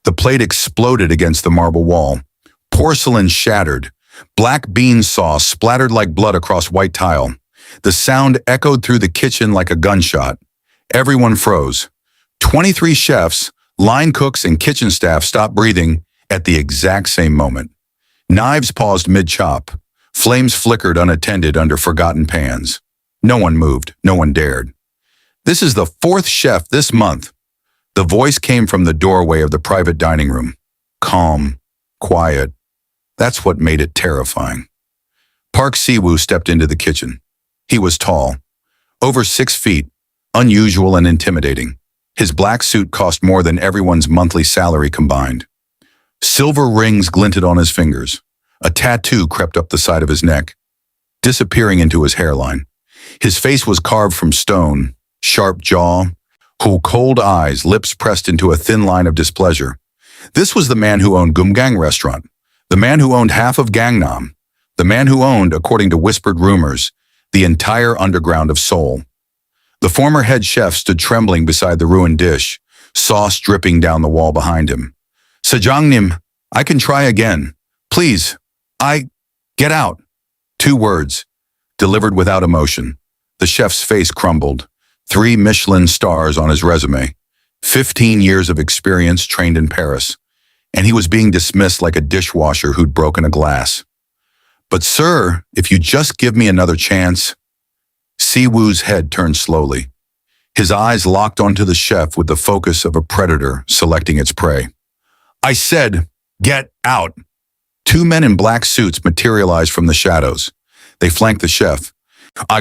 The plate exploded against the marble wall. Porcelain shattered. Black bean sauce splattered like blood across white tile. The sound echoed through the kitchen like a gunshot. Everyone froze. 23 chefs, line cooks, and kitchen staff stopped breathing at the exact same moment. Knives paused mid-chop. Flames flickered unattended under forgotten pans. No one moved. No one dared. "This is the 4th chef this month." The voice came from the doorway of the private dining room. Calm, quiet. That's what made it terrifying. Park Siwoo stepped into the kitchen. He was tall, over 6 feet, unusual and intimidating. His black suit cost more than everyone's monthly salary combined. Silver rings glinted on his fingers. A tattoo crept up the side of his neck, disappearing into his hairline. His face was carved from stone, sharp jaw, cold eyes, lips pressed into a thin line of displeasure. This was the man who owned Gumgang restaurant, the man who owned half of Gangnam, the man who owned, according to whispered rumors, the entire underground of Seoul. The former head chef stood trembling beside the ruined dish, sauce dripping down the wall behind him. "Sajangnim, I can try again. Please, get out." 2 words, delivered without emotion. The chef's face crumbled. 3 Michelin stars on his resume. 15 years of experience trained in Paris. And he was being dismissed like a dishwasher who'd broken a glass. "But sir, if you just give me another chance." Siwoo's head turned slowly. His eyes locked onto the chef with the focus of a predator selecting its prey. "I said, get out." 2 men in black suits materialized from the shadows. They flanked the chef,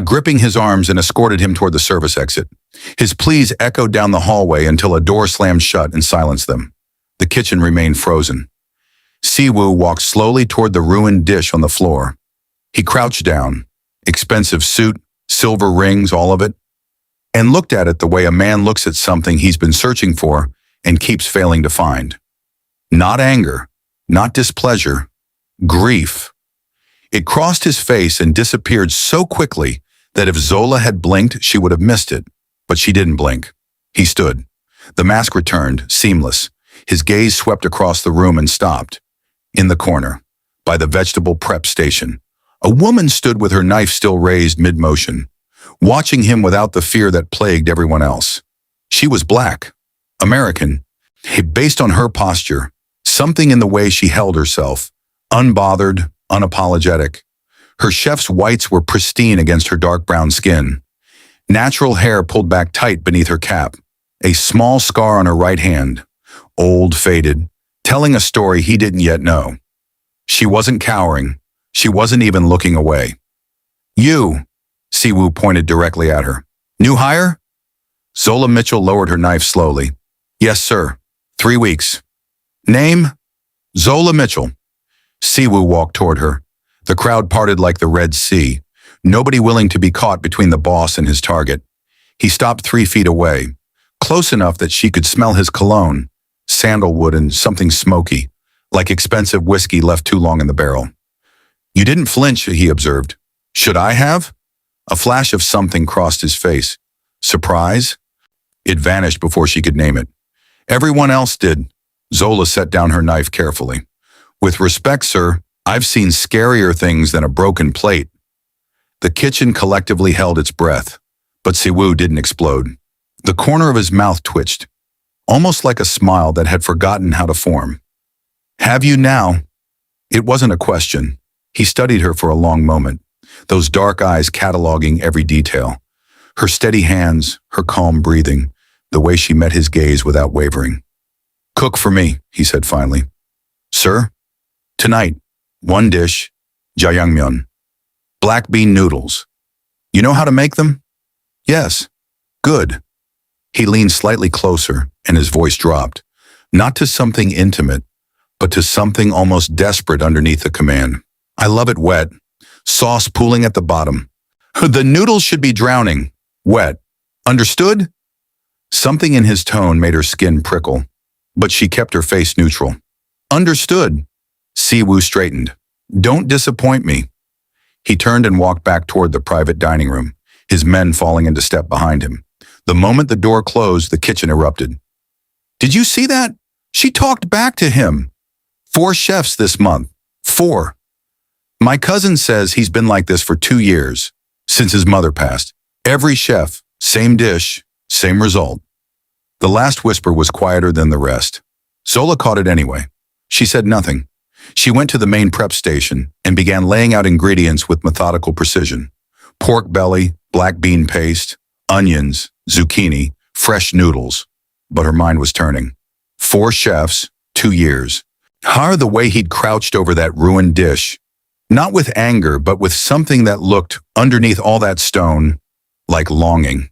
gripping his arms and escorted him toward the service exit. His pleas echoed down the hallway until a door slammed shut and silenced them. The kitchen remained frozen. Siwoo walked slowly toward the ruined dish on the floor. He crouched down, expensive suit, silver rings, all of it, and looked at it the way a man looks at something he's been searching for and keeps failing to find. Not anger, not displeasure, grief. It crossed his face and disappeared so quickly that if Zola had blinked, she would have missed it. But she didn't blink. He stood. The mask returned, seamless. His gaze swept across the room and stopped. In the corner, by the vegetable prep station, a woman stood with her knife still raised mid-motion, watching him without the fear that plagued everyone else. She was black, American, based on her posture, something in the way she held herself, unbothered, unapologetic. Her chef's whites were pristine against her dark brown skin. Natural hair pulled back tight beneath her cap. A small scar on her right hand, old, faded, telling a story he didn't yet know. She wasn't cowering. She wasn't even looking away. "You," Siwoo pointed directly at her. "New hire?" Zola Mitchell lowered her knife slowly. "Yes, sir. 3 weeks." "Name?" "Zola Mitchell." Siwoo walked toward her. The crowd parted like the Red Sea, nobody willing to be caught between the boss and his target. He stopped 3 feet away, close enough that she could smell his cologne, sandalwood and something smoky, like expensive whiskey left too long in the barrel. "You didn't flinch," he observed. "Should I have?" A flash of something crossed his face. Surprise? It vanished before she could name it. "Everyone else did." Zola set down her knife carefully. "With respect, sir, I've seen scarier things than a broken plate." The kitchen collectively held its breath, but Siwoo didn't explode. The corner of his mouth twitched, almost like a smile that had forgotten how to form. "Have you now?" It wasn't a question. He studied her for a long moment, those dark eyes cataloging every detail. Her steady hands, her calm breathing, the way she met his gaze without wavering. "Cook for me," he said finally. "Sir?" "Tonight, 1 dish, jajangmyeon. Black bean noodles. You know how to make them?" "Yes." "Good." He leaned slightly closer, and his voice dropped, not to something intimate, but to something almost desperate underneath the command. "I love it wet, sauce pooling at the bottom. The noodles should be drowning, wet. Understood?" Something in his tone made her skin prickle, but she kept her face neutral. "Understood." Siwoo straightened. "Don't disappoint me." He turned and walked back toward the private dining room, his men falling into step behind him. The moment the door closed, the kitchen erupted. "Did you see that?" She talked back to him. 4 chefs this month. 4. My cousin says he's been like this for 2 years, since his mother passed. Every chef, same dish, same result. The last whisper was quieter than the rest. Zola caught it anyway. She said nothing. She went to the main prep station and began laying out ingredients with methodical precision. Pork belly, black bean paste, onions, zucchini, fresh noodles. But her mind was turning. 4 chefs, 2 years. How the way he'd crouched over that ruined dish, not with anger, but with something that looked, underneath all that stone, like longing.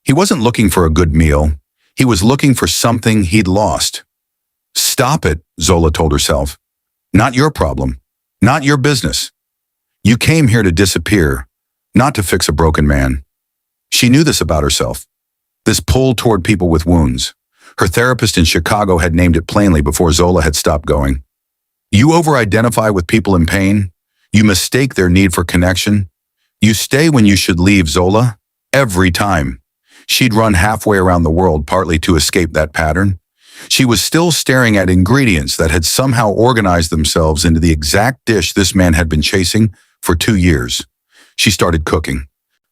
He wasn't looking for a good meal. He was looking for something he'd lost. Stop it, Zola told herself. Not your problem. Not your business. You came here to disappear, not to fix a broken man. She knew this about herself. This pull toward people with wounds. Her therapist in Chicago had named it plainly before Zola had stopped going. You over-identify with people in pain. You mistake their need for connection. You stay when you should leave, Zola. Every time. She'd run halfway around the world partly to escape that pattern. She was still staring at ingredients that had somehow organized themselves into the exact dish this man had been chasing for 2 years. She started cooking.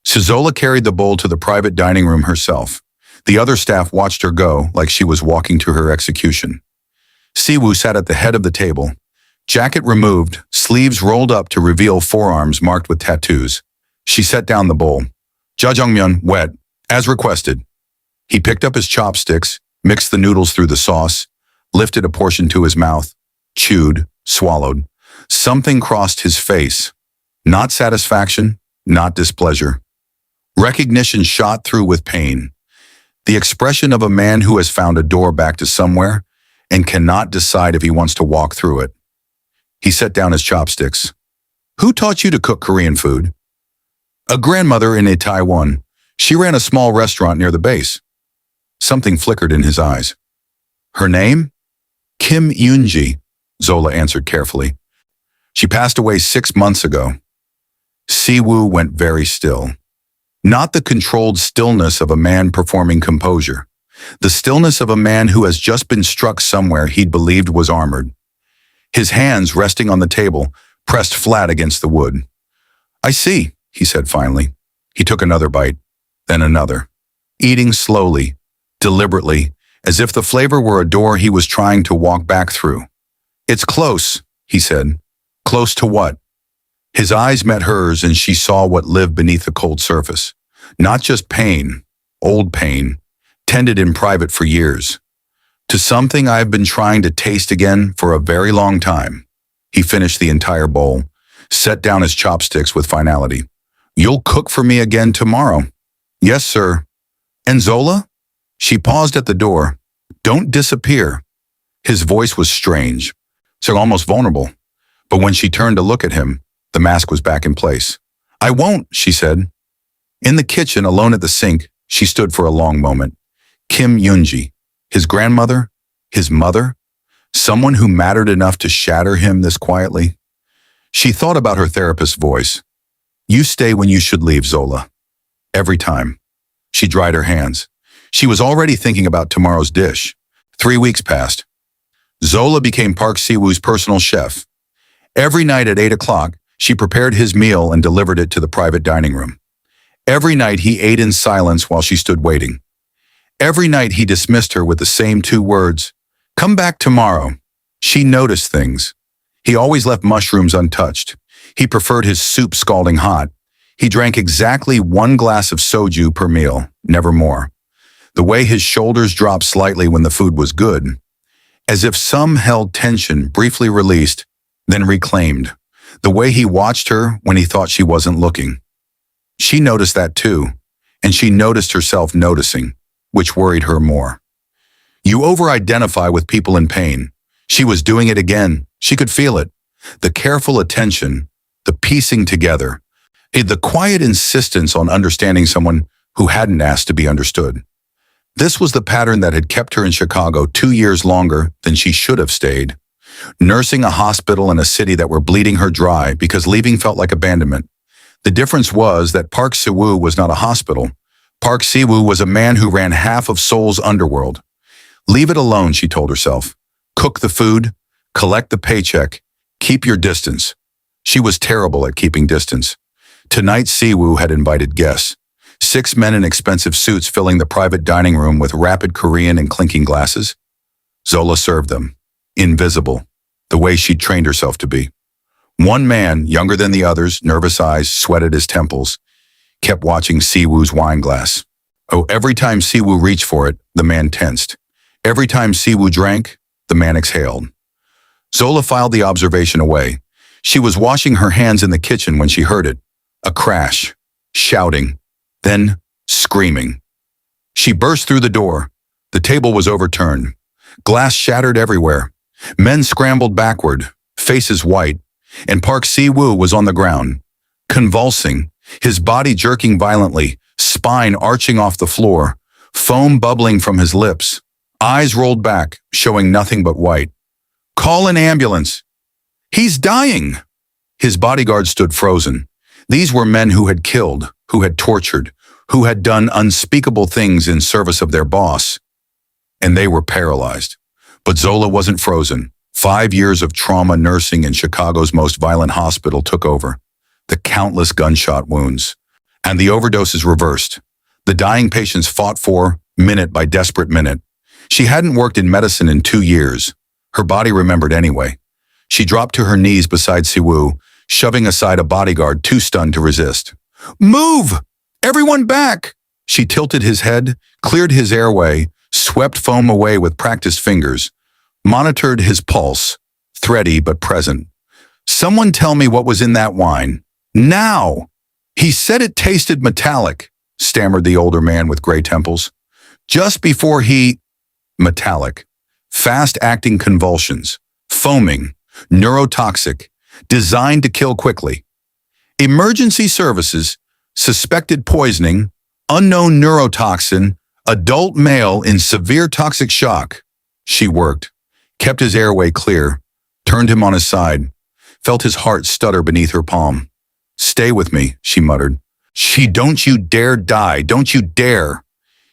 Zola carried the bowl to the private dining room herself. The other staff watched her go like she was walking to her execution. Siwoo sat at the head of the table, jacket removed, sleeves rolled up to reveal forearms marked with tattoos. She set down the bowl. Jjajangmyeon, wet, as requested. He picked up his chopsticks, mixed the noodles through the sauce, lifted a portion to his mouth, chewed, swallowed. Something crossed his face. Not satisfaction, not displeasure. Recognition shot through with pain. The expression of a man who has found a door back to somewhere and cannot decide if he wants to walk through it. He set down his chopsticks. Who taught you to cook Korean food? A grandmother in Taiwan. She ran a small restaurant near the base. Something flickered in his eyes. Her name? Kim Yoonji, Zola answered carefully. She passed away 6 months ago. Siwoo went very still. Not the controlled stillness of a man performing composure. The stillness of a man who has just been struck somewhere he'd believed was armored. His hands, resting on the table, pressed flat against the wood. I see, he said finally. He took another bite, then another, eating slowly, deliberately, as if the flavor were a door he was trying to walk back through. It's close, he said. Close to what? His eyes met hers and she saw what lived beneath the cold surface. Not just pain, old pain, tended in private for years. To something I've been trying to taste again for a very long time. He finished the entire bowl, set down his chopsticks with finality. You'll cook for me again tomorrow. Yes, sir. And Zola? She paused at the door. Don't disappear. His voice was strange, so almost vulnerable. But when she turned to look at him, the mask was back in place. I won't, she said. In the kitchen, alone at the sink, she stood for a long moment. Kim Yoonji, his grandmother, his mother, someone who mattered enough to shatter him this quietly. She thought about her therapist's voice. You stay when you should leave, Zola. Every time. She dried her hands. She was already thinking about tomorrow's dish. 3 weeks passed. Zola became Park Siwoo's personal chef. Every night at 8 o'clock, she prepared his meal and delivered it to the private dining room. Every night he ate in silence while she stood waiting. Every night he dismissed her with the same 2 words, come back tomorrow. She noticed things. He always left mushrooms untouched. He preferred his soup scalding hot. He drank exactly 1 glass of soju per meal, never more. The way his shoulders dropped slightly when the food was good, as if some held tension briefly released, then reclaimed. The way he watched her when he thought she wasn't looking. She noticed that too, and she noticed herself noticing, which worried her more. You over-identify with people in pain. She was doing it again. She could feel it. The careful attention, the piecing together, the quiet insistence on understanding someone who hadn't asked to be understood. This was the pattern that had kept her in Chicago 2 years longer than she should have stayed. Nursing a hospital in a city that were bleeding her dry because leaving felt like abandonment. The difference was that Park Siwoo was not a hospital. Park Siwoo was a man who ran half of Seoul's underworld. Leave it alone, she told herself. Cook the food, collect the paycheck, keep your distance. She was terrible at keeping distance. Tonight, Siwoo had invited guests. 6 men in expensive suits filling the private dining room with rapid Korean and clinking glasses. Zola served them, invisible, the way she'd trained herself to be. One man, younger than the others, nervous eyes sweated his temples, kept watching Siwoo's wine glass. Oh, every time Siwoo reached for it, the man tensed. Every time Siwoo drank, the man exhaled. Zola filed the observation away. She was washing her hands in the kitchen when she heard it. A crash, shouting, then screaming. She burst through the door. The table was overturned. Glass shattered everywhere. Men scrambled backward, faces white, and Park Siwoo was on the ground, convulsing, his body jerking violently, spine arching off the floor, foam bubbling from his lips, eyes rolled back, showing nothing but white. Call an ambulance. He's dying. His bodyguards stood frozen. These were men who had killed, who had tortured, who had done unspeakable things in service of their boss. And they were paralyzed. But Zola wasn't frozen. 5 years of trauma nursing in Chicago's most violent hospital took over. The countless gunshot wounds. And the overdoses reversed. The dying patients fought for, minute by desperate minute. She hadn't worked in medicine in 2 years. Her body remembered anyway. She dropped to her knees beside Siwoo, shoving aside a bodyguard too stunned to resist. Move! Everyone back! She tilted his head, cleared his airway, swept foam away with practiced fingers, monitored his pulse, thready but present. Someone tell me what was in that wine. Now! He said it tasted metallic, stammered the older man with gray temples. Just before he... Metallic. Fast-acting convulsions. Foaming. Neurotoxic. Designed to kill quickly. Emergency services. Suspected poisoning. Unknown neurotoxin. Adult male in severe toxic shock. She worked. Kept his airway clear. Turned him on his side. Felt his heart stutter beneath her palm. Stay with me, she muttered. Don't you dare die, don't you dare.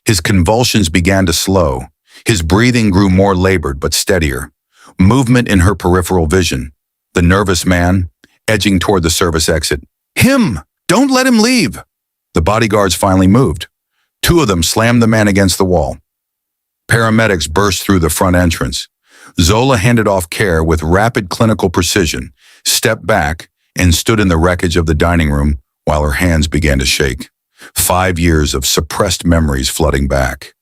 His convulsions began to slow. His breathing grew more labored but steadier. Movement in her peripheral vision. The nervous man, edging toward the service exit. Him! Don't let him leave! The bodyguards finally moved. 2 of them slammed the man against the wall. Paramedics burst through the front entrance. Zola handed off care with rapid clinical precision, stepped back, and stood in the wreckage of the dining room while her hands began to shake. 5 years of suppressed memories flooding back.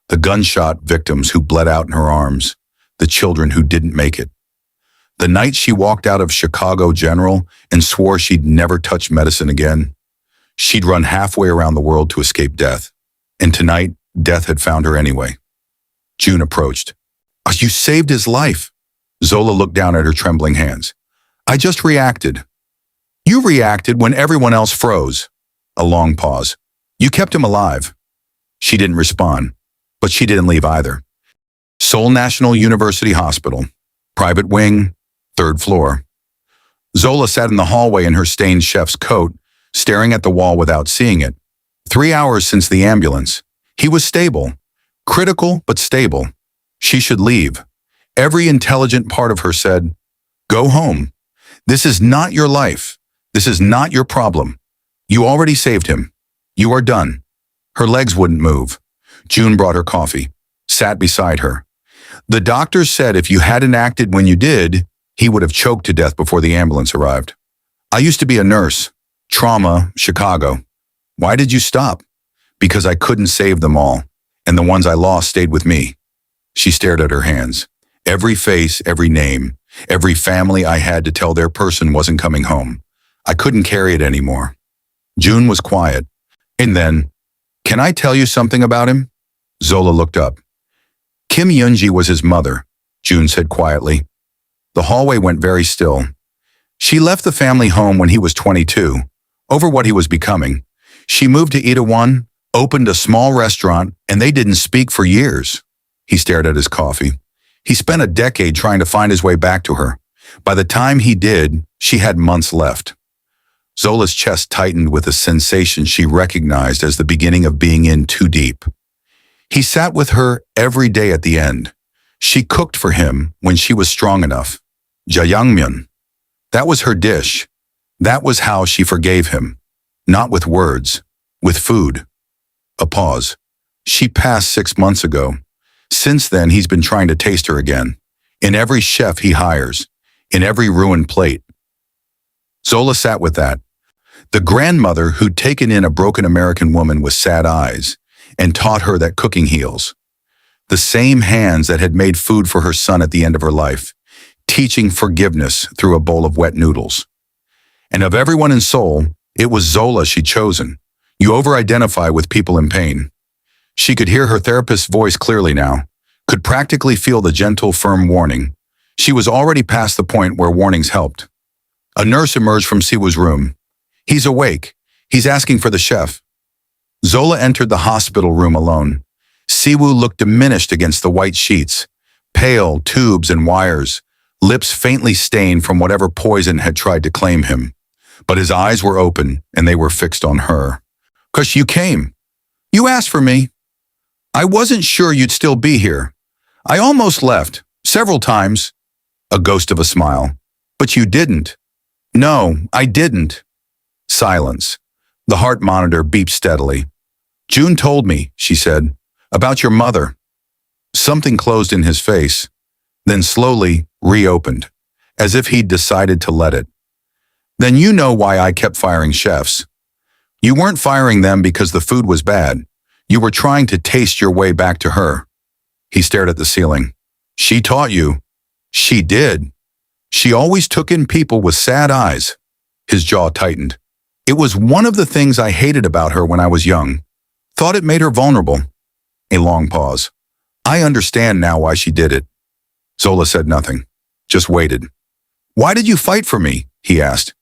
The gunshot victims who bled out in her arms, the children who didn't make it. The night she walked out of Chicago General and swore she'd never touch medicine again. She'd run halfway around the world to escape death. And tonight, death had found her anyway. June approached. You saved his life. Zola looked down at her trembling hands. I just reacted. You reacted when everyone else froze. A long pause. You kept him alive. She didn't respond, but she didn't leave either. Seoul National University Hospital. Private wing, 3rd floor. Zola sat in the hallway in her stained chef's coat, staring at the wall without seeing it. 3 hours since the ambulance. He was stable. Critical, but stable. She should leave. Every intelligent part of her said, go home. This is not your life. This is not your problem. You already saved him. You are done. Her legs wouldn't move. June brought her coffee, sat beside her. The doctor said if you hadn't acted when you did, he would have choked to death before the ambulance arrived. I used to be a nurse. Trauma, Chicago. Why did you stop? Because I couldn't save them all, and the ones I lost stayed with me. She stared at her hands. Every face, every name, every family I had to tell their person wasn't coming home. I couldn't carry it anymore. June was quiet. And then, can I tell you something about him? Zola looked up. Kim Yoonji was his mother, June said quietly. The hallway went very still. She left the family home when he was 22, over what he was becoming. She moved to Itaewon, opened a small restaurant, and they didn't speak for years. He stared at his coffee. He spent a decade trying to find his way back to her. By the time he did, she had months left. Zola's chest tightened with a sensation she recognized as the beginning of being in too deep. He sat with her every day at the end. She cooked for him when she was strong enough. Jajangmyeon. That was her dish. That was how she forgave him. Not with words, with food. A pause. She passed 6 months ago. Since then, he's been trying to taste her again. In every chef he hires. In every ruined plate. Zola sat with that. The grandmother who'd taken in a broken American woman with sad eyes and taught her that cooking heals. The same hands that had made food for her son at the end of her life, teaching forgiveness through a bowl of wet noodles. And of everyone in Seoul, it was Zola she'd chosen. You over-identify with people in pain. She could hear her therapist's voice clearly now, could practically feel the gentle, firm warning. She was already past the point where warnings helped. A nurse emerged from Siwoo's room. He's awake. He's asking for the chef. Zola entered the hospital room alone. Siwoo looked diminished against the white sheets, pale tubes and wires, lips faintly stained from whatever poison had tried to claim him. But his eyes were open, and they were fixed on her. "'Cause you came. You asked for me. I wasn't sure you'd still be here. I almost left, several times." A ghost of a smile. "But you didn't." "No, I didn't." Silence. The heart monitor beeped steadily. "June told me," she said, "about your mother." Something closed in his face, then slowly reopened, as if he'd decided to let it. "Then you know why I kept firing chefs. You weren't firing them because the food was bad. You were trying to taste your way back to her." He stared at the ceiling. "She taught you." "She did. She always took in people with sad eyes." His jaw tightened. "It was one of the things I hated about her when I was young. Thought it made her vulnerable." A long pause. "I understand now why she did it." Zola said nothing, just waited. "Why did you fight for me?" he asked.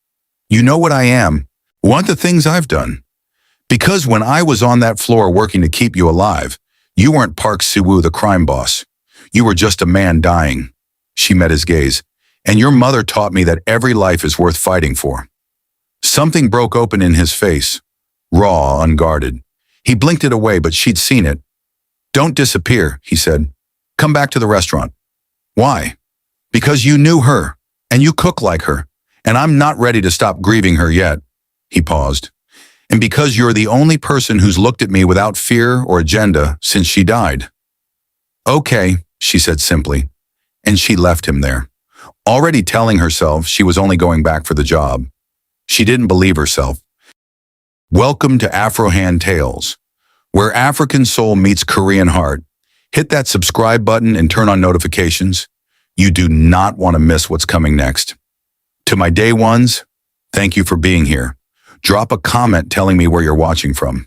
"You know what I am. Want the things I've done. Because when I was on that floor working to keep you alive, you weren't Park Siwoo, the crime boss. You were just a man dying." She met his gaze. "And your mother taught me that every life is worth fighting for." Something broke open in his face, raw, unguarded. He blinked it away, but she'd seen it. "Don't disappear," he said. "Come back to the restaurant." "Why?" "Because you knew her, and you cook like her, and I'm not ready to stop grieving her yet." He paused. "And because you're the only person who's looked at me without fear or agenda since she died." "Okay," she said simply, and she left him there, already telling herself she was only going back for the job. She didn't believe herself. Welcome to AfroHan Tales, where African soul meets Korean heart. Hit that subscribe button and turn on notifications. You do not want to miss what's coming next. To my day ones, thank you for being here. Drop a comment telling me where you're watching from.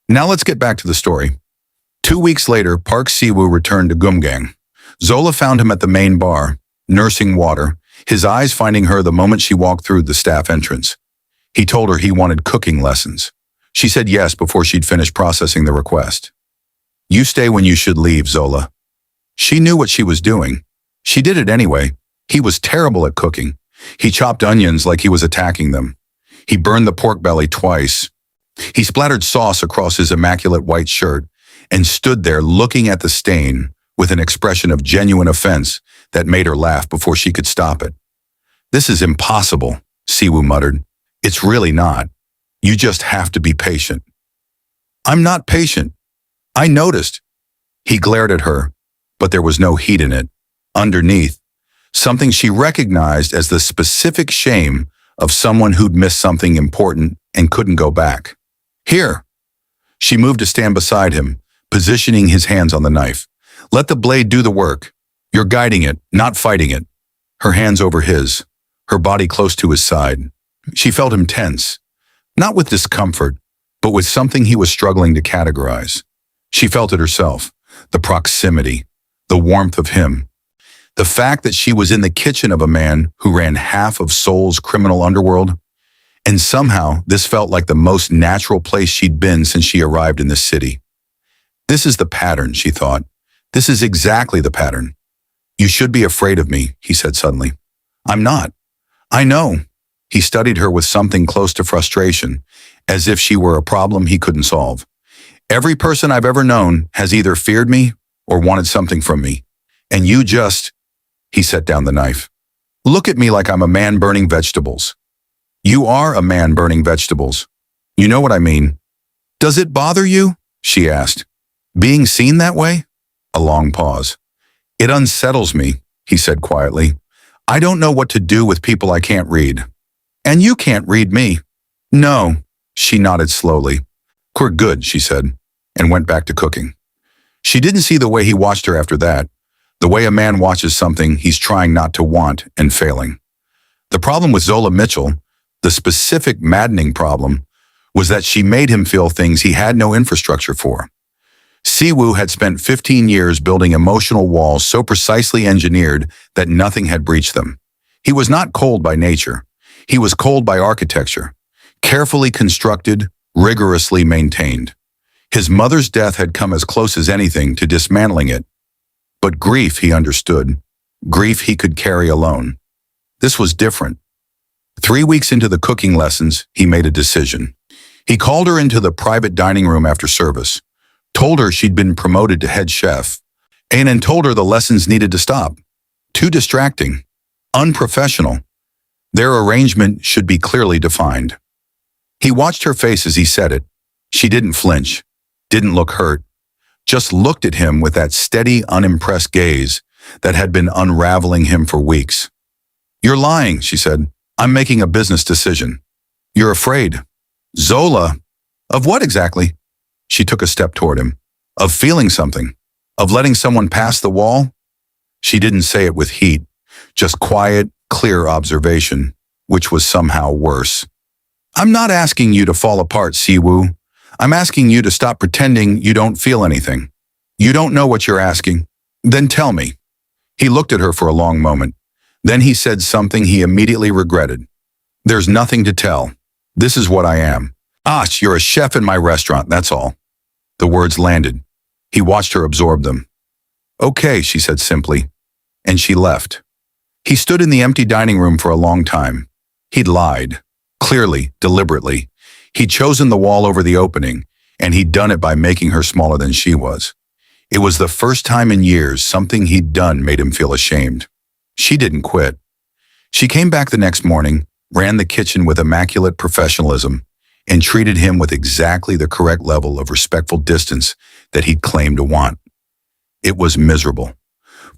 Now let's get back to the story. 2 weeks later, Park Siwoo returned to Gumgang. Zola found him at the main bar, nursing water, his eyes finding her the moment she walked through the staff entrance. He told her he wanted cooking lessons. She said yes before she'd finished processing the request. "You stay when you should leave, Zola." She knew what she was doing. She did it anyway. He was terrible at cooking. He chopped onions like he was attacking them. He burned the pork belly twice. He splattered sauce across his immaculate white shirt and stood there looking at the stain with an expression of genuine offense that made her laugh before she could stop it. "This is impossible," Siwoo muttered. "It's really not. You just have to be patient." "I'm not patient. I noticed." He glared at her, but there was no heat in it. Underneath, something she recognized as the specific shame of someone who'd missed something important and couldn't go back. "Here." She moved to stand beside him, positioning his hands on the knife. "Let the blade do the work. You're guiding it, not fighting it." Her hands over his, her body close to his side. She felt him tense, not with discomfort, but with something he was struggling to categorize. She felt it herself, the proximity, the warmth of him. The fact that she was in the kitchen of a man who ran half of Seoul's criminal underworld, and somehow this felt like the most natural place she'd been since she arrived in this city. This is the pattern, she thought. This is exactly the pattern. "You should be afraid of me," he said suddenly. "I'm not." "I know." He studied her with something close to frustration, as if she were a problem he couldn't solve. Every person I've ever known has either feared me or wanted something from me. And you just, he set down the knife. Look at me like I'm a man burning vegetables. You are a man burning vegetables. You know what I mean. Does it bother you? She asked. Being seen that way? A long pause. It unsettles me, he said quietly. I don't know what to do with people I can't read. And you can't read me. No, she nodded slowly. We're good, she said, and went back to cooking. She didn't see the way he watched her after that, the way a man watches something he's trying not to want and failing. The problem with Zola Mitchell, the specific maddening problem, was that she made him feel things he had no infrastructure for. Siwoo had spent 15 years building emotional walls so precisely engineered that nothing had breached them. He was not cold by nature. He was cold by architecture, carefully constructed, rigorously maintained. His mother's death had come as close as anything to dismantling it. But grief, he understood. Grief he could carry alone. This was different. 3 weeks into the cooking lessons, he made a decision. He called her into the private dining room after service, told her she'd been promoted to head chef, and told her the lessons needed to stop. Too distracting. Unprofessional. Their arrangement should be clearly defined. He watched her face as he said it. She didn't flinch, didn't look hurt, just looked at him with that steady, unimpressed gaze that had been unraveling him for weeks. You're lying, she said. I'm making a business decision. You're afraid. Zola. Of what exactly? She took a step toward him. Of feeling something. Of letting someone pass the wall? She didn't say it with heat, just quiet, clear observation, which was somehow worse. I'm not asking you to fall apart, Siwoo. I'm asking you to stop pretending you don't feel anything. You don't know what you're asking. Then tell me. He looked at her for a long moment. Then he said something he immediately regretted. There's nothing to tell. This is what I am. You're a chef in my restaurant, that's all. The words landed. He watched her absorb them. Okay, she said simply. And she left. He stood in the empty dining room for a long time. He'd lied. Clearly, deliberately. He'd chosen the wall over the opening, and he'd done it by making her smaller than she was. It was the first time in years something he'd done made him feel ashamed. She didn't quit. She came back the next morning, ran the kitchen with immaculate professionalism, and treated him with exactly the correct level of respectful distance that he'd claimed to want. It was miserable.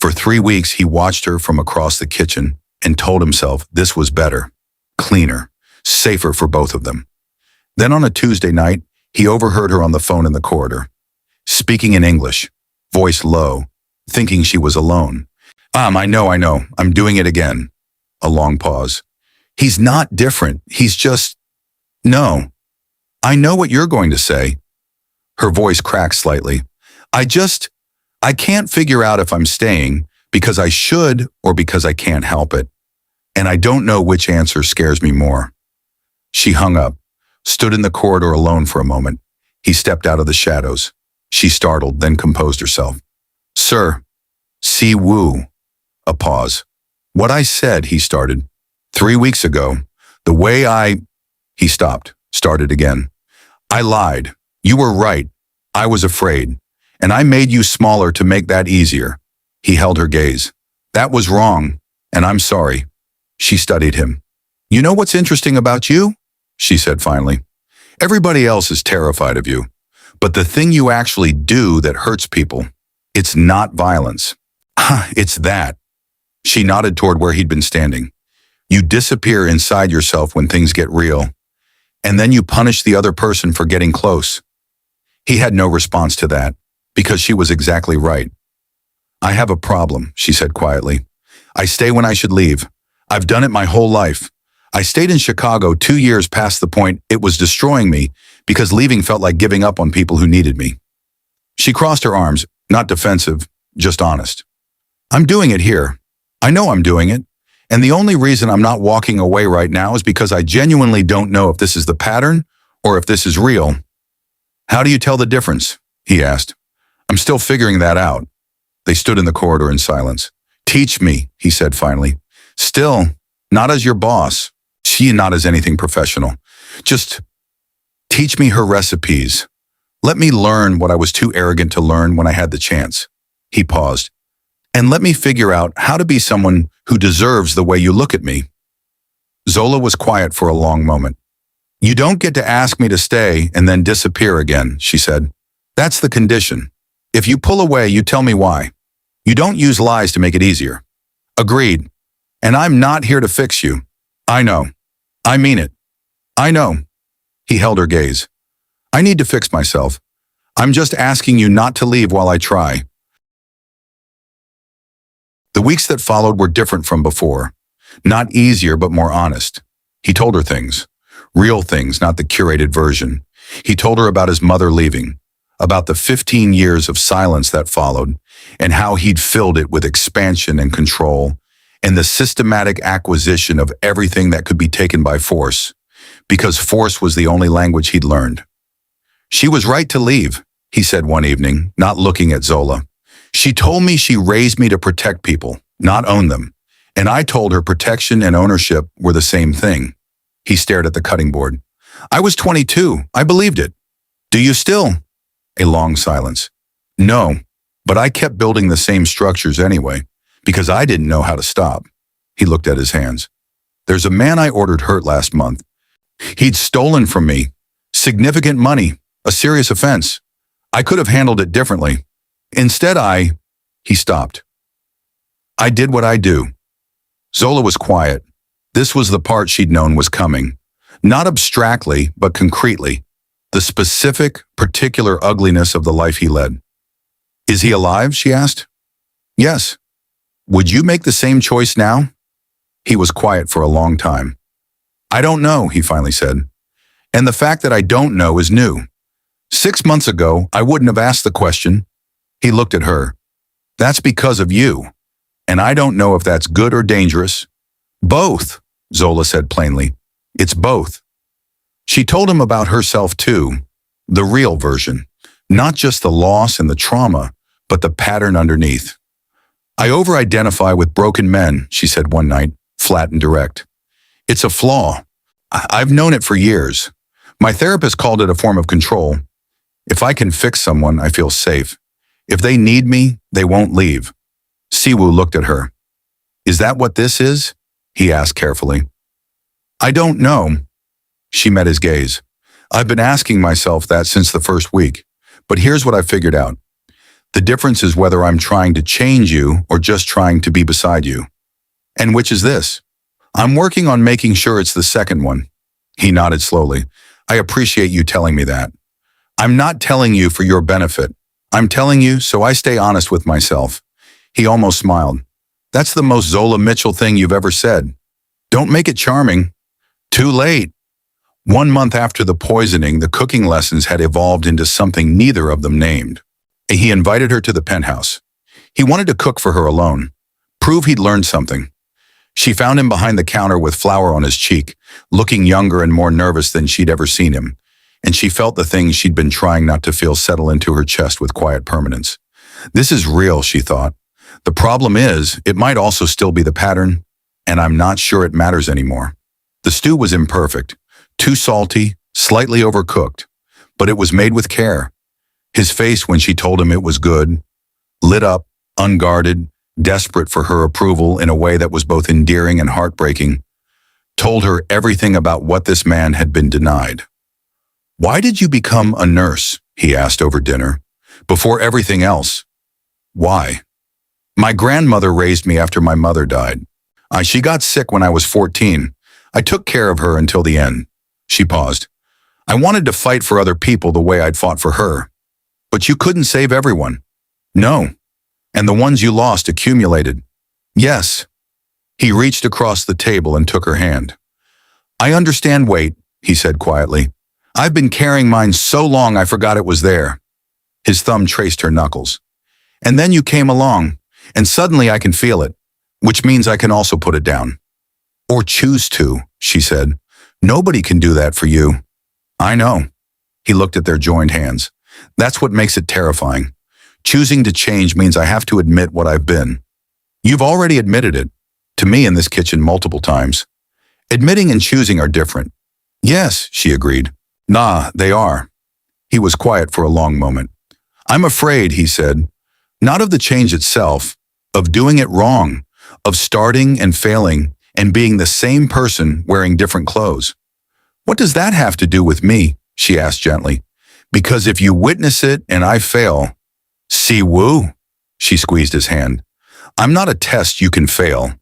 For 3 weeks, he watched her from across the kitchen and told himself this was better, cleaner, safer for both of them. Then on a Tuesday night, he overheard her on the phone in the corridor, speaking in English, voice low, thinking she was alone. I know, I'm doing it again. A long pause. He's not different, he's just... No. I know what you're going to say. Her voice cracked slightly. I can't figure out if I'm staying because I should or because I can't help it. And I don't know which answer scares me more. She hung up, stood in the corridor alone for a moment. He stepped out of the shadows. She startled, then composed herself. Sir, Siwoo. A pause. What I said, he started. 3 weeks ago, the way He stopped, started again. I lied. You were right. I was afraid. And I made you smaller to make that easier. He held her gaze. That was wrong, and I'm sorry. She studied him. You know what's interesting about you? She said finally. Everybody else is terrified of you. But the thing you actually do that hurts people, it's not violence. It's that. She nodded toward where he'd been standing. You disappear inside yourself when things get real, and then you punish the other person for getting close. He had no response to that, because she was exactly right. I have a problem, she said quietly. I stay when I should leave. I've done it my whole life. I stayed in Chicago 2 years past the point it was destroying me because leaving felt like giving up on people who needed me. She crossed her arms, not defensive, just honest. I'm doing it here. I know I'm doing it. And the only reason I'm not walking away right now is because I genuinely don't know if this is the pattern or if this is real. How do you tell the difference? He asked. I'm still figuring that out. They stood in the corridor in silence. Teach me, he said finally. Still, not as your boss. She not as anything professional. Just teach me her recipes. Let me learn what I was too arrogant to learn when I had the chance. He paused. And let me figure out how to be someone who deserves the way you look at me. Zola was quiet for a long moment. You don't get to ask me to stay and then disappear again, she said. That's the condition. If you pull away, you tell me why. You don't use lies to make it easier. Agreed. And I'm not here to fix you. I know. I mean it. I know. He held her gaze. I need to fix myself. I'm just asking you not to leave while I try. The weeks that followed were different from before. Not easier, but more honest. He told her things. Real things, not the curated version. He told her about his mother leaving, about the 15 years of silence that followed, and how he'd filled it with expansion and control, and the systematic acquisition of everything that could be taken by force, because force was the only language he'd learned. She was right to leave, he said one evening, not looking at Zola. She told me she raised me to protect people, not own them. And I told her protection and ownership were the same thing. He stared at the cutting board. I was 22. I believed it. Do you still? A long silence. No, but I kept building the same structures anyway, because I didn't know how to stop. He looked at his hands. There's a man I ordered hurt last month. He'd stolen from me. Significant money. A serious offense. I could have handled it differently. Instead, He stopped. I did what I do. Zola was quiet. This was the part she'd known was coming. Not abstractly, but concretely. The specific, particular ugliness of the life he led. Is he alive? She asked. Yes. Would you make the same choice now? He was quiet for a long time. I don't know, he finally said. And the fact that I don't know is new. 6 months ago, I wouldn't have asked the question. He looked at her. That's because of you. And I don't know if that's good or dangerous. Both, Zola said plainly. It's both. She told him about herself too, the real version, not just the loss and the trauma, but the pattern underneath. I over-identify with broken men, she said one night, flat and direct. It's a flaw. I've known it for years. My therapist called it a form of control. If I can fix someone, I feel safe. If they need me, they won't leave. Siwoo looked at her. Is that what this is? He asked carefully. I don't know. She met his gaze. I've been asking myself that since the first week, but here's what I figured out. The difference is whether I'm trying to change you or just trying to be beside you. And which is this? I'm working on making sure it's the second one. He nodded slowly. I appreciate you telling me that. I'm not telling you for your benefit. I'm telling you so I stay honest with myself. He almost smiled. That's the most Zola Mitchell thing you've ever said. Don't make it charming. Too late. 1 month after the poisoning, the cooking lessons had evolved into something neither of them named. He invited her to the penthouse. He wanted to cook for her alone, prove he'd learned something. She found him behind the counter with flour on his cheek, looking younger and more nervous than she'd ever seen him, and she felt the things she'd been trying not to feel settle into her chest with quiet permanence. This is real, she thought. The problem is, it might also still be the pattern, and I'm not sure it matters anymore. The stew was imperfect, too salty, slightly overcooked, but it was made with care. His face when she told him it was good, lit up, unguarded, desperate for her approval in a way that was both endearing and heartbreaking, told her everything about what this man had been denied. Why did you become a nurse? He asked over dinner. Before everything else. Why? My grandmother raised me after my mother died. She got sick when I was 14. I took care of her until the end. She paused. I wanted to fight for other people the way I'd fought for her. But you couldn't save everyone. No. And the ones you lost accumulated. Yes. He reached across the table and took her hand. I understand weight, he said quietly. I've been carrying mine so long I forgot it was there. His thumb traced her knuckles. And then you came along, and suddenly I can feel it, which means I can also put it down. Or choose to, she said. Nobody can do that for you. I know. He looked at their joined hands. That's what makes it terrifying. Choosing to change means I have to admit what I've been. You've already admitted it, to me in this kitchen multiple times. Admitting and choosing are different. Yes, she agreed. Nah, they are. He was quiet for a long moment. I'm afraid, he said, not of the change itself, of doing it wrong, of starting and failing and being the same person wearing different clothes. What does that have to do with me? She asked gently. Because if you witness it and I fail, Siwoo, she squeezed his hand. I'm not a test you can fail.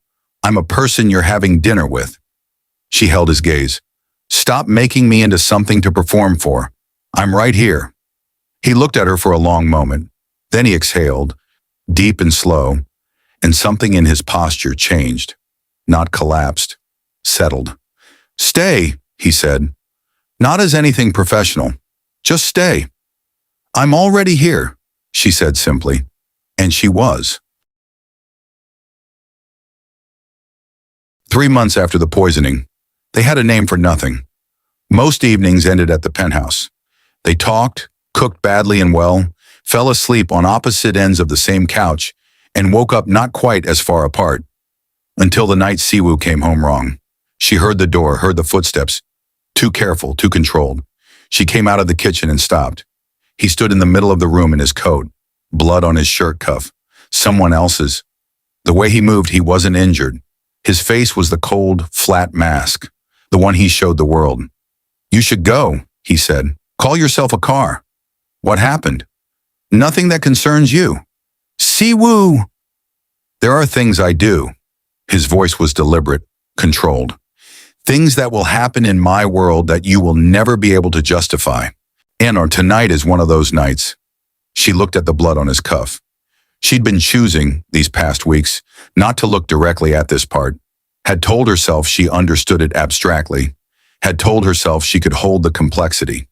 I'm a person you're having dinner with. She held his gaze. Stop making me into something to perform for. I'm right here. He looked at her for a long moment. Then he exhaled, deep and slow, and something in his posture changed. Not collapsed, settled. Stay, he said. Not as anything professional. Just stay. I'm already here, she said simply. And she was. 3 months after the poisoning, they had a name for nothing. Most evenings ended at the penthouse. They talked, cooked badly and well, fell asleep on opposite ends of the same couch, and woke up not quite as far apart. Until the night Siwoo came home wrong. She heard the door, heard the footsteps. Too careful, too controlled. She came out of the kitchen and stopped. He stood in the middle of the room in his coat, blood on his shirt cuff. Someone else's. The way he moved, he wasn't injured. His face was the cold, flat mask, the one he showed the world. You should go, he said. Call yourself a car. What happened? Nothing that concerns you. Siwoo! There are things I do. His voice was deliberate, controlled. Things that will happen in my world that you will never be able to justify. And tonight is one of those nights. She looked at the blood on his cuff. She'd been choosing, these past weeks, not to look directly at this part, had told herself she understood it abstractly, had told herself she could hold the complexity.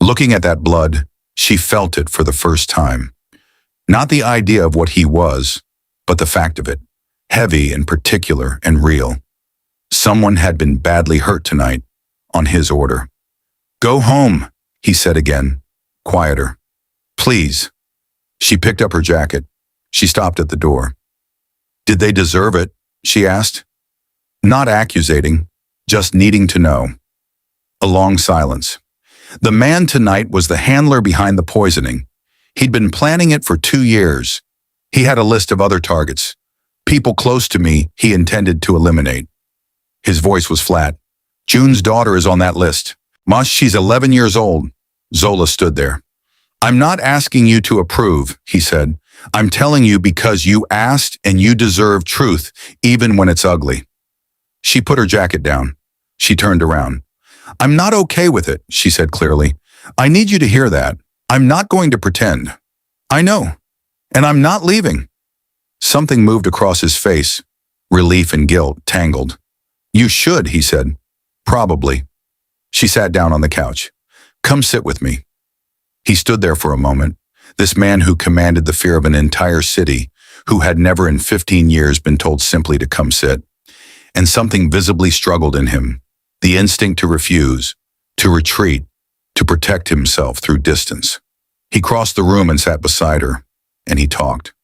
Looking at that blood, she felt it for the first time. Not the idea of what he was, but the fact of it, heavy and particular and real. Someone had been badly hurt tonight, on his order. Go home, he said again, quieter. Please. She picked up her jacket. She stopped at the door. Did they deserve it? She asked. Not accusating, just needing to know. A long silence. The man tonight was the handler behind the poisoning. He'd been planning it for 2 years. He had a list of other targets. People close to me he intended to eliminate. His voice was flat. June's daughter is on that list. She's 11 years old. Zola stood there. I'm not asking you to approve, he said. I'm telling you because you asked and you deserve truth, even when it's ugly. She put her jacket down. She turned around. I'm not okay with it, she said clearly. I need you to hear that. I'm not going to pretend. I know. And I'm not leaving. Something moved across his face. Relief and guilt tangled. You should, he said. Probably. She sat down on the couch. Come sit with me. He stood there for a moment, this man who commanded the fear of an entire city, who had never in 15 years been told simply to come sit. And something visibly struggled in him, the instinct to refuse, to retreat, to protect himself through distance. He crossed the room and sat beside her, and he talked.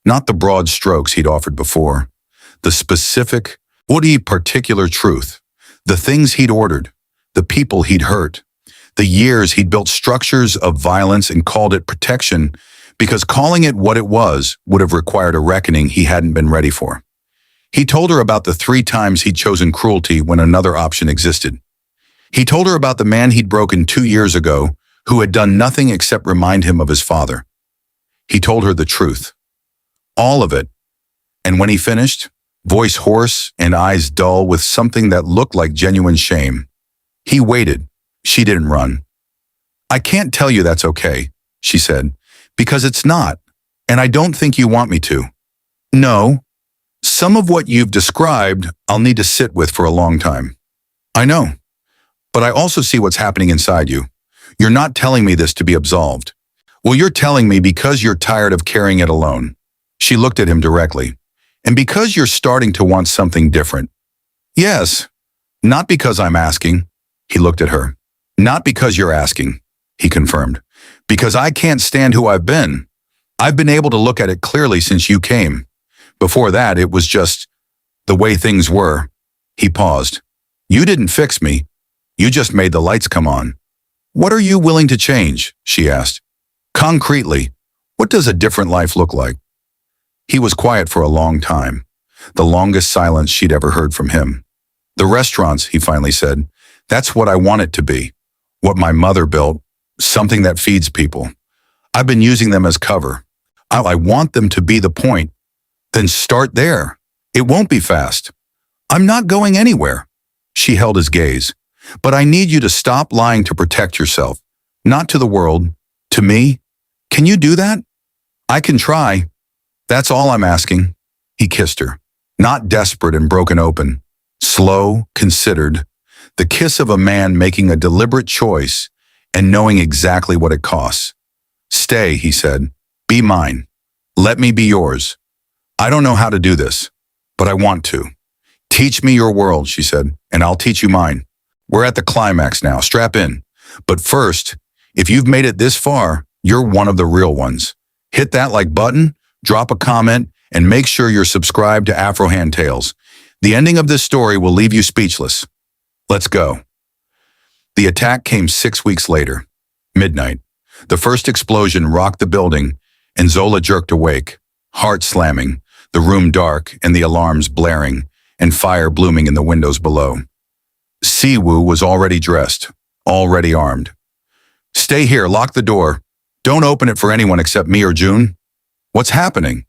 Not the broad strokes he'd offered before, the specific, woody particular truth, the things he'd ordered, the people he'd hurt, the years he'd built structures of violence and called it protection because calling it what it was would have required a reckoning he hadn't been ready for. He told her about the 3 times he'd chosen cruelty when another option existed. He told her about the man he'd broken 2 years ago who had done nothing except remind him of his father. He told her the truth. All of it. And when he finished, voice hoarse and eyes dull with something that looked like genuine shame, he waited. She didn't run. I can't tell you that's okay, she said, because it's not, and I don't think you want me to. No, some of what you've described I'll need to sit with for a long time. I know, but I also see what's happening inside you. You're not telling me this to be absolved. Well, you're telling me because you're tired of carrying it alone. She looked at him directly. And because you're starting to want something different. Yes, not because I'm asking. He looked at her. Not because you're asking, he confirmed. Because I can't stand who I've been. I've been able to look at it clearly since you came. Before that, it was just the way things were. He paused. You didn't fix me. You just made the lights come on. What are you willing to change? She asked. Concretely, what does a different life look like? He was quiet for a long time, the longest silence she'd ever heard from him. The restaurants, he finally said, that's what I want it to be. What my mother built, something that feeds people. I've been using them as cover. I want them to be the point. Then start there. It won't be fast. I'm not going anywhere. She held his gaze. But I need you to stop lying to protect yourself. Not to the world. To me. Can you do that? I can try. That's all I'm asking. He kissed her. Not desperate and broken open. Slow, considered. The kiss of a man making a deliberate choice and knowing exactly what it costs. Stay, he said. Be mine. Let me be yours. I don't know how to do this, but I want to. Teach me your world, she said, and I'll teach you mine. We're at the climax now. Strap in. But first, if you've made it this far, you're one of the real ones. Hit that like button, drop a comment, and make sure you're subscribed to AfroHan Tales. The ending of this story will leave you speechless. Let's go. The attack came 6 weeks later. Midnight. The first explosion rocked the building, and Zola jerked awake, heart slamming, the room dark and the alarms blaring, and fire blooming in the windows below. Siwoo was already dressed, already armed. Stay here, lock the door. Don't open it for anyone except me or June. What's happening?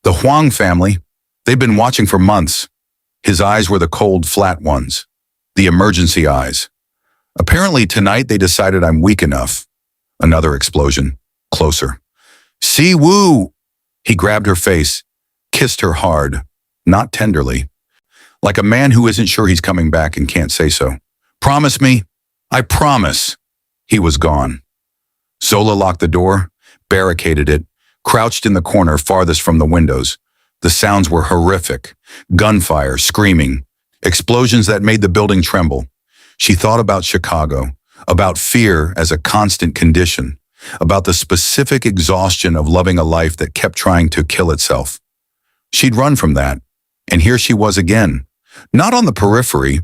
The Huang family, they've been watching for months. His eyes were the cold, flat ones, the emergency eyes. Apparently tonight they decided I'm weak enough. Another explosion, closer. Siwoo! He grabbed her face, kissed her hard, not tenderly, like a man who isn't sure he's coming back and can't say so. Promise me? I promise. He was gone. Zola locked the door, barricaded it, crouched in the corner farthest from the windows. The sounds were horrific. Gunfire, screaming, explosions that made the building tremble. She thought about Chicago, about fear as a constant condition, about the specific exhaustion of loving a life that kept trying to kill itself. She'd run from that, and here she was again, not on the periphery,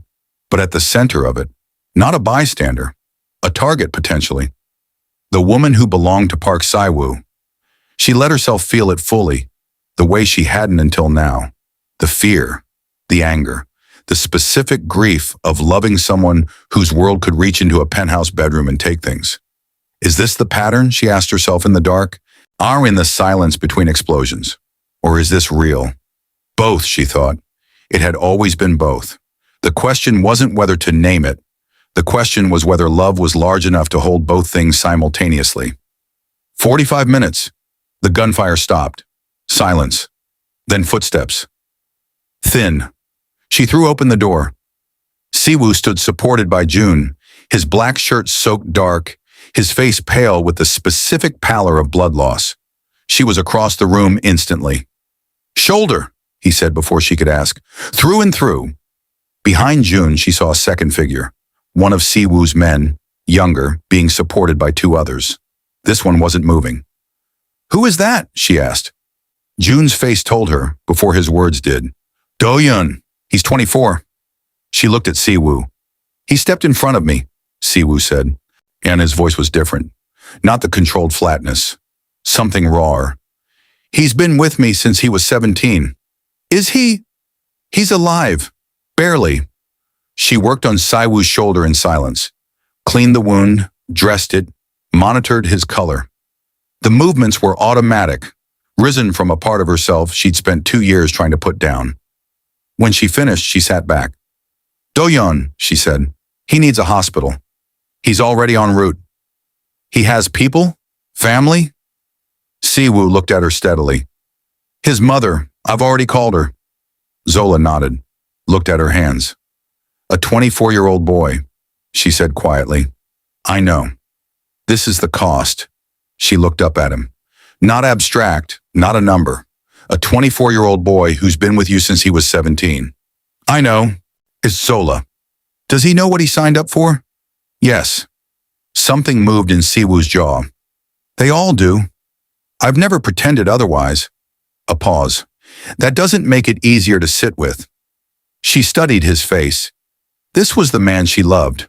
but at the center of it, not a bystander, a target potentially. The woman who belonged to Park Siwoo. She let herself feel it fully, the way she hadn't until now. The fear, the anger, the specific grief of loving someone whose world could reach into a penthouse bedroom and take things. Is this the pattern, she asked herself in the dark, or in the silence between explosions? Or is this real? Both, she thought. It had always been both. The question wasn't whether to name it. The question was whether love was large enough to hold both things simultaneously. 45 minutes. The gunfire stopped. Silence. Then footsteps. Thin. She threw open the door. Siwoo stood supported by June, his black shirt soaked dark, his face pale with the specific pallor of blood loss. She was across the room instantly. Shoulder, he said before she could ask. Through and through. Behind June, she saw a second figure, one of Siwoo's men, younger, being supported by two others. This one wasn't moving. Who is that? She asked. June's face told her, before his words did. Do-yun. He's 24. She looked at Siwoo. He stepped in front of me, Siwoo said, and his voice was different. Not the controlled flatness. Something rawer. He's been with me since he was 17. Is he? He's alive. Barely. She worked on Siwoo's shoulder in silence, cleaned the wound, dressed it, monitored his color. The movements were automatic, risen from a part of herself she'd spent 2 years trying to put down. When she finished, she sat back. Do-yun, she said. He needs a hospital. He's already en route. He has people? Family? Siwoo looked at her steadily. His mother, I've already called her. Zola nodded, looked at her hands. A 24-year-old boy, she said quietly. I know. This is the cost. She looked up at him. Not abstract, not a number. A 24-year-old boy who's been with you since he was 17. I know. It's Zola. Does he know what he signed up for? Yes. Something moved in Siwoo's jaw. They all do. I've never pretended otherwise. A pause. That doesn't make it easier to sit with. She studied his face. This was the man she loved.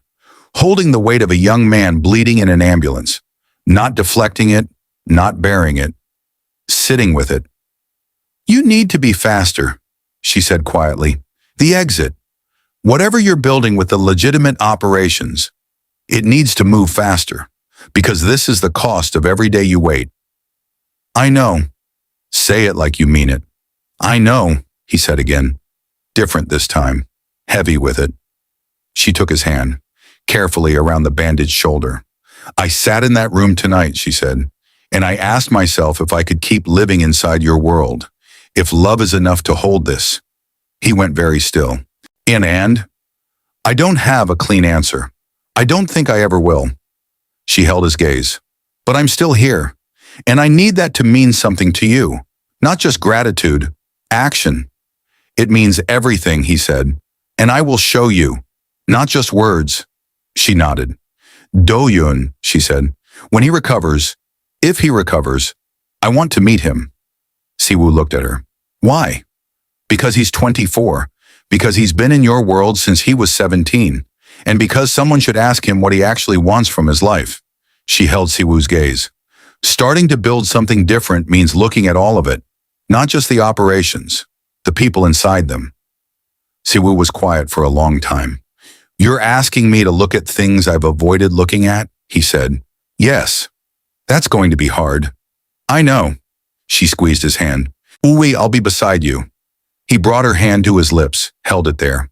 holding the weight of a young man bleeding in an ambulance, not deflecting it, not bearing it, sitting with it. "You need to be faster," she said quietly. "The exit, whatever you're building with the legitimate operations, it needs to move faster, because this is the cost of every day you wait." "I know." "Say it like you mean it." "I know," he said again, different this time, heavy with it. She took his hand, carefully around the bandaged shoulder. "I sat in that room tonight," she said, "and I asked myself if I could keep living inside your world, if love is enough to hold this." He went very still. And? "I don't have a clean answer. I don't think I ever will." She held his gaze. "But I'm still here, and I need that to mean something to you. Not just gratitude, action." "It means everything," he said, "and I will show you, not just words." She nodded. "Do-yoon," she said, "when he recovers, if he recovers, I want to meet him." Siwoo looked at her. "Why?" "Because he's 24, because he's been in your world since he was 17, and because someone should ask him what he actually wants from his life." She held Siwoo's gaze. "Starting to build something different means looking at all of it, not just the operations, the people inside them." Siwoo was quiet for a long time. "You're asking me to look at things I've avoided looking at?" he said. "Yes. That's going to be hard." "I know." She squeezed his hand. "Uwe, I'll be beside you." He brought her hand to his lips, held it there.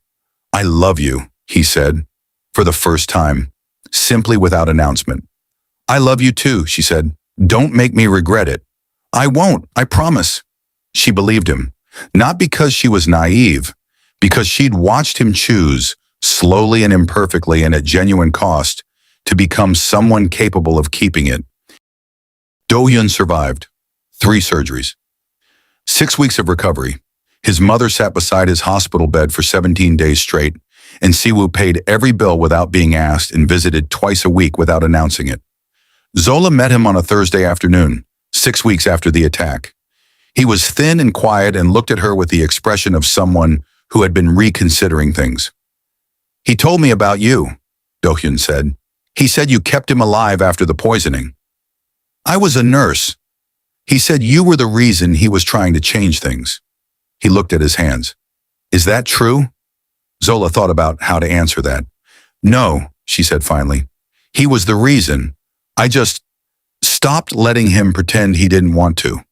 "I love you," he said, for the first time, simply without announcement. "I love you too," she said. "Don't make me regret it." "I won't, I promise." She believed him, not because she was naive, because she'd watched him choose, slowly and imperfectly and at genuine cost, to become someone capable of keeping it. Do-hyun survived 3 surgeries, 6 weeks of recovery. His mother sat beside his hospital bed for 17 days straight, and Siwoo paid every bill without being asked and visited twice a week without announcing it. Zola met him on a Thursday afternoon, 6 weeks after the attack. He was thin and quiet and looked at her with the expression of someone who had been reconsidering things. "He told me about you," Do-hyun said. "He said you kept him alive after the poisoning." "I was a nurse. He said you were the reason he was trying to change things." He looked at his hands. "Is that true?" Zola thought about how to answer that. "No," she said finally. "He was the reason. I just stopped letting him pretend he didn't want to."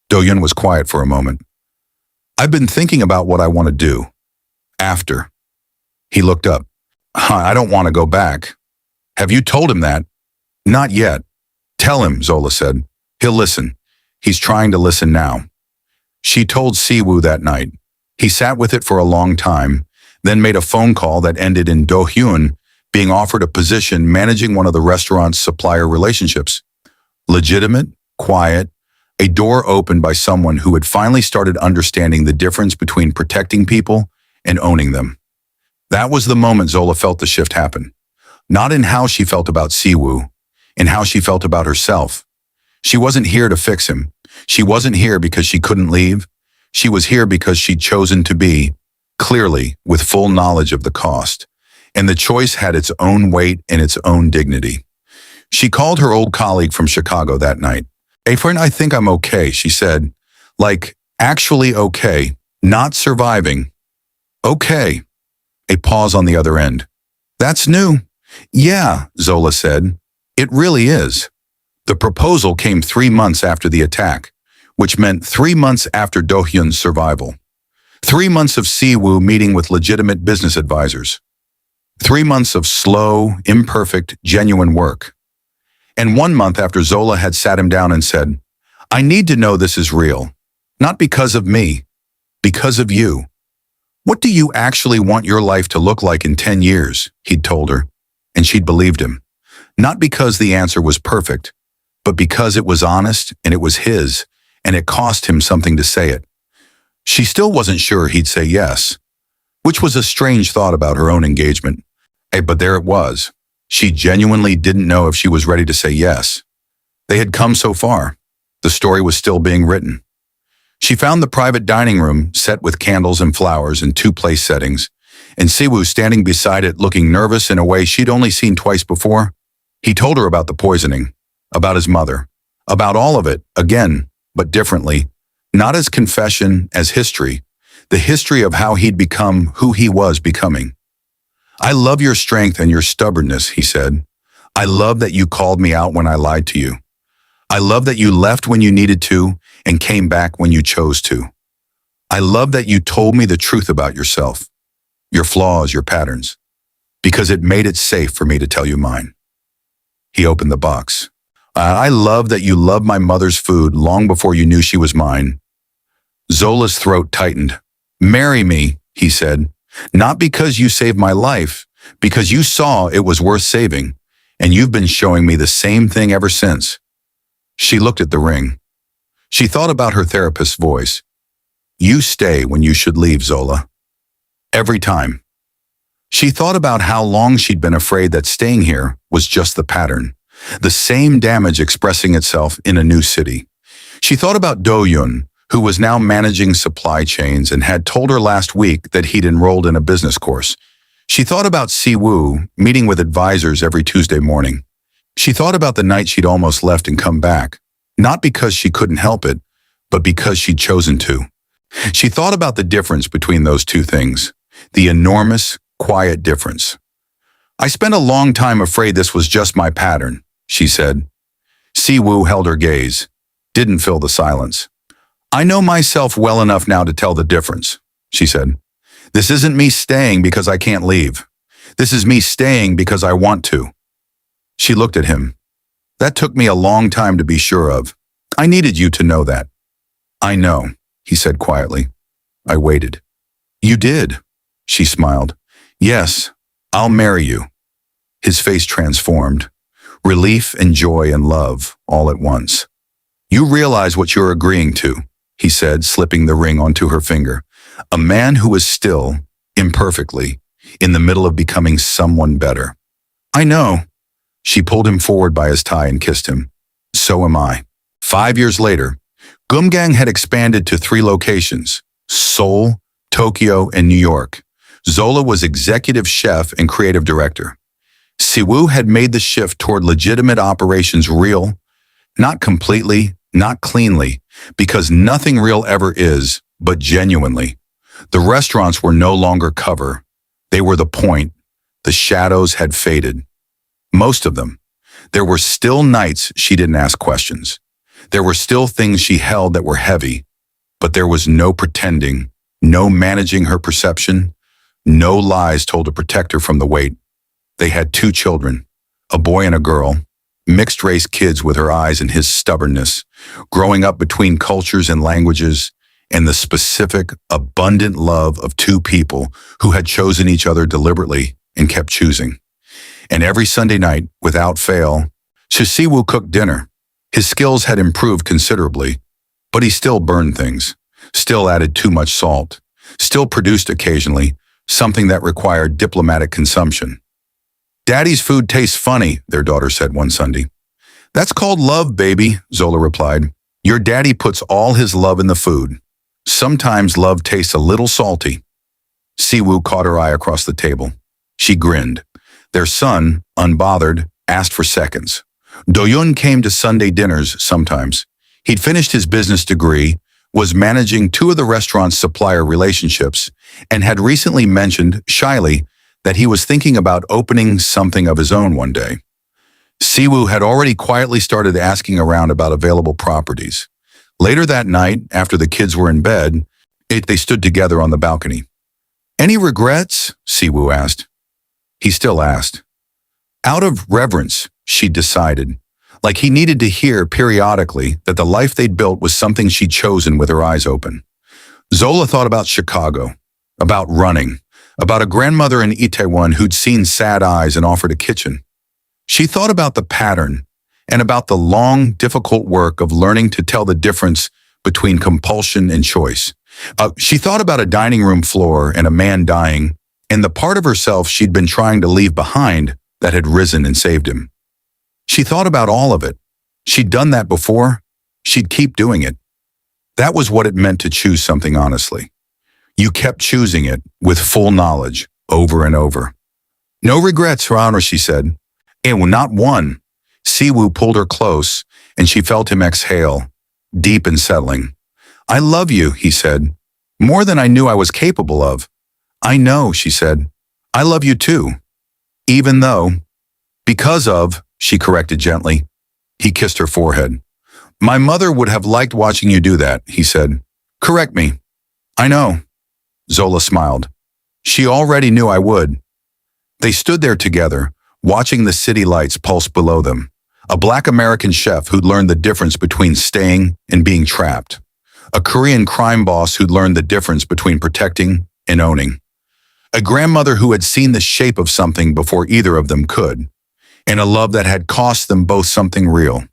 Do-hyun was quiet for a moment. "I've been thinking about what I want to do. After." He looked up. "I don't want to go back." "Have you told him that?" "Not yet." "Tell him," Zola said. "He'll listen. He's trying to listen now." She told Siwoo that night. He sat with it for a long time, then made a phone call that ended in Do-hyun being offered a position managing one of the restaurant's supplier relationships. Legitimate, quiet, a door opened by someone who had finally started understanding the difference between protecting people and owning them. That was the moment Zola felt the shift happen. Not in how she felt about Siwoo, in how she felt about herself. She wasn't here to fix him. She wasn't here because she couldn't leave. She was here because she'd chosen to be, clearly, with full knowledge of the cost. And the choice had its own weight and its own dignity. She called her old colleague from Chicago that night. "Hey friend, I think I'm okay," she said. Like, actually okay, not surviving. "Okay." A pause on the other end. "That's new." "Yeah," Zola said. "It really is." The proposal came 3 months after the attack, which meant 3 months after Do-hyun's survival. 3 months of Siwoo meeting with legitimate business advisors. 3 months of slow, imperfect, genuine work. And 1 month after Zola had sat him down and said, "I need to know this is real. Not because of me, because of you. What do you actually want your life to look like in 10 years?" he'd told her, and she'd believed him. Not because the answer was perfect, but because it was honest and it was his, and it cost him something to say it. She still wasn't sure he'd say yes, which was a strange thought about her own engagement. But there it was. She genuinely didn't know if she was ready to say yes. They had come so far. The story was still being written. She found the private dining room set with candles and flowers in 2 place settings, and Siwoo standing beside it looking nervous in a way she'd only seen twice before. He told her about the poisoning, about his mother, about all of it, again, but differently, not as confession, as history, the history of how he'd become who he was becoming. "I love your strength and your stubbornness," he said. "I love that you called me out when I lied to you. I love that you left when you needed to and came back when you chose to. I love that you told me the truth about yourself, your flaws, your patterns, because it made it safe for me to tell you mine." He opened the box. "I love that you loved my mother's food long before you knew she was mine." Zola's throat tightened. "Marry me," he said, "not because you saved my life, because you saw it was worth saving, and you've been showing me the same thing ever since." She looked at the ring. She thought about her therapist's voice. "You stay when you should leave, Zola." Every time. She thought about how long she'd been afraid that staying here was just the pattern, the same damage expressing itself in a new city. She thought about Do-yun, who was now managing supply chains and had told her last week that he'd enrolled in a business course. She thought about Siwoo, meeting with advisors every Tuesday morning. She thought about the night she'd almost left and come back, not because she couldn't help it, but because she'd chosen to. She thought about the difference between those two things, the enormous, quiet difference. "I spent a long time afraid this was just my pattern," she said. Siwoo held her gaze, didn't fill the silence. "I know myself well enough now to tell the difference," she said. "This isn't me staying because I can't leave. This is me staying because I want to." She looked at him. "That took me a long time to be sure of. I needed you to know that." "I know," he said quietly. "I waited." "You did," she smiled. "Yes, I'll marry you." His face transformed. Relief and joy and love all at once. "You realize what you're agreeing to," he said, slipping the ring onto her finger. "A man who is still, imperfectly, in the middle of becoming someone better." "I know." She pulled him forward by his tie and kissed him. "So am I." 5 years later, Gumgang had expanded to 3 locations, Seoul, Tokyo, and New York. Zola was executive chef and creative director. Siwoo had made the shift toward legitimate operations real, not completely, not cleanly, because nothing real ever is, but genuinely. The restaurants were no longer cover. They were the point. The shadows had faded. Most of them. There were still nights she didn't ask questions. There were still things she held that were heavy, but there was no pretending, no managing her perception, no lies told to protect her from the weight. They had 2 children, a boy and a girl, mixed-race kids with her eyes and his stubbornness, growing up between cultures and languages, and the specific, abundant love of 2 people who had chosen each other deliberately and kept choosing. And every Sunday night, without fail, Siwoo cooked dinner. His skills had improved considerably, but he still burned things, still added too much salt, still produced occasionally something that required diplomatic consumption. "Daddy's food tastes funny," their daughter said one Sunday. "That's called love, baby," Zola replied. "Your daddy puts all his love in the food. Sometimes love tastes a little salty." Siwoo caught her eye across the table. She grinned. Their son, unbothered, asked for seconds. Do-yun came to Sunday dinners sometimes. He'd finished his business degree, was managing 2 of the restaurant's supplier relationships, and had recently mentioned, shyly, that he was thinking about opening something of his own one day. Siwoo had already quietly started asking around about available properties. Later that night, after the kids were in bed, they stood together on the balcony. "Any regrets?" Siwoo asked. He still asked. Out of reverence, she decided, like he needed to hear periodically that the life they'd built was something she'd chosen with her eyes open. Zola thought about Chicago, about running, about a grandmother in Itaewon who'd seen sad eyes and offered a kitchen. She thought about the pattern and about the long, difficult work of learning to tell the difference between compulsion and choice. She thought about a dining room floor and a man dying, and the part of herself she'd been trying to leave behind that had risen and saved him. She thought about all of it. She'd done that before. She'd keep doing it. That was what it meant to choose something honestly. You kept choosing it with full knowledge, over and over. No regrets, Her Honor, she said. And not one. Siwoo pulled her close, and she felt him exhale, deep and settling. I love you, he said, more than I knew I was capable of. I know, she said. I love you too. Even though, because of, she corrected gently. He kissed her forehead. My mother would have liked watching you do that, he said. Correct me. I know. Zola smiled. She already knew I would. They stood there together, watching the city lights pulse below them. A Black American chef who'd learned the difference between staying and being trapped. A Korean crime boss who'd learned the difference between protecting and owning. A grandmother who had seen the shape of something before either of them could. And a love that had cost them both something real.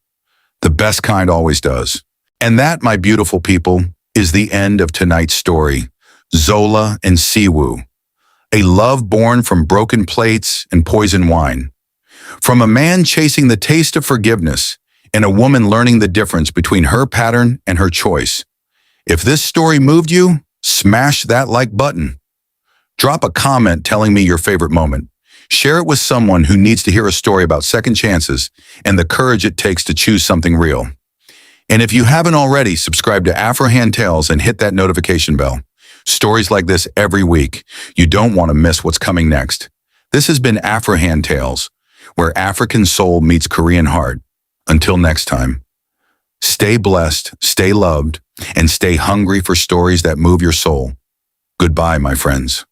The best kind always does. And that, my beautiful people, is the end of tonight's story. Zola and Siwoo. A love born from broken plates and poison wine. From a man chasing the taste of forgiveness and a woman learning the difference between her pattern and her choice. If this story moved you, smash that like button. Drop a comment telling me your favorite moment. Share it with someone who needs to hear a story about second chances and the courage it takes to choose something real. And if you haven't already, subscribe to AfroHan Tales and hit that notification bell. Stories like this every week. You don't want to miss what's coming next. This has been AfroHan Tales, where African soul meets Korean heart. Until next time, stay blessed, stay loved, and stay hungry for stories that move your soul. Goodbye, my friends.